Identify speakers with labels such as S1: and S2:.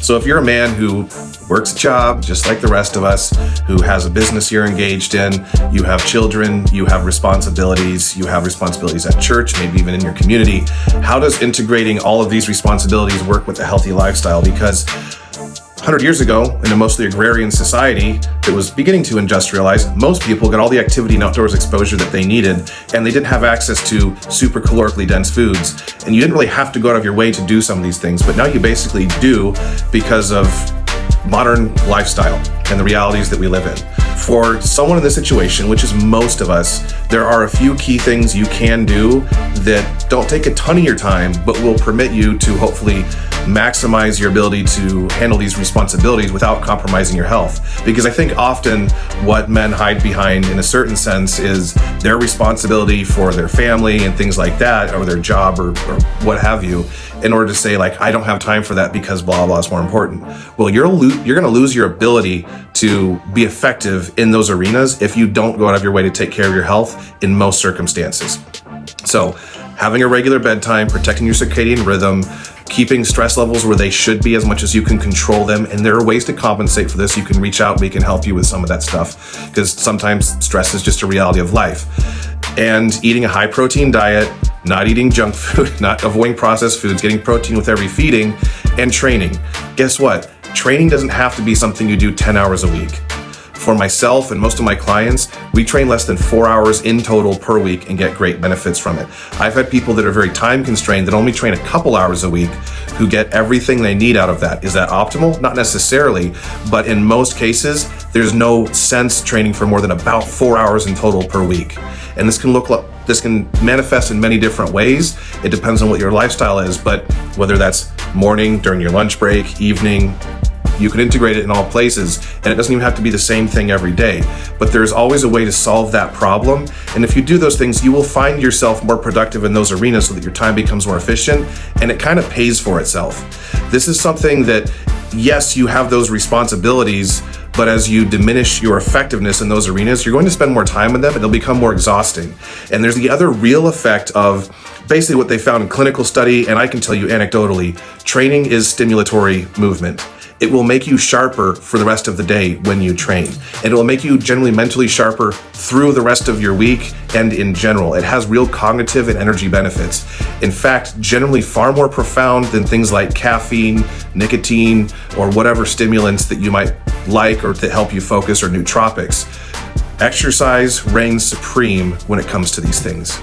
S1: So if you're a man who works a job just like the rest of us, who has a business you're engaged in, you have children, you have responsibilities at church, maybe even in your community, how does integrating all of these responsibilities work with a healthy lifestyle? Because 100 years ago, in a mostly agrarian society that was beginning to industrialize, most people got all the activity and outdoors exposure that they needed, and they didn't have access to super calorically dense foods. And you didn't really have to go out of your way to do some of these things, but now you basically do because of modern lifestyle and the realities that we live in. For someone in this situation, which is most of us, there are a few key things you can do that don't take a ton of your time, but will permit you to hopefully maximize your ability to handle these responsibilities without compromising your health. Because I think often what men hide behind, in a certain sense, is their responsibility for their family and things like that, or their job or what have you, in order to say, like, I don't have time for that because blah, blah is more important. Well, you're going to lose your ability to be effective in those arenas if you don't go out of your way to take care of your health in most circumstances. So having a regular bedtime, protecting your circadian rhythm, keeping stress levels where they should be as much as you can control them. And there are ways to compensate for this. You can reach out, we can help you with some of that stuff, because sometimes stress is just a reality of life. And eating a high protein diet, not eating junk food, not avoiding processed foods, getting protein with every feeding, and training. Guess what? Training doesn't have to be something you do 10 hours a week. For myself and most of my clients, we train less than 4 hours in total per week and get great benefits from it. I've had people that are very time constrained that only train a couple hours a week who get everything they need out of that. Is that optimal? Not necessarily, but in most cases, there's no sense training for more than about 4 hours in total per week. And this can manifest in many different ways. It depends on what your lifestyle is, but whether that's morning, during your lunch break, evening, you can integrate it in all places, and it doesn't even have to be the same thing every day. But there's always a way to solve that problem. And if you do those things, you will find yourself more productive in those arenas so that your time becomes more efficient, and it kind of pays for itself. This is something that, yes, you have those responsibilities, but as you diminish your effectiveness in those arenas, you're going to spend more time in them and they'll become more exhausting. And there's the other real effect of basically what they found in clinical study, and I can tell you anecdotally, training is stimulatory movement. It will make you sharper for the rest of the day when you train. And it will make you generally mentally sharper through the rest of your week and in general. It has real cognitive and energy benefits. In fact, generally far more profound than things like caffeine, nicotine, or whatever stimulants that you might like or that help you focus, or nootropics. Exercise reigns supreme when it comes to these things.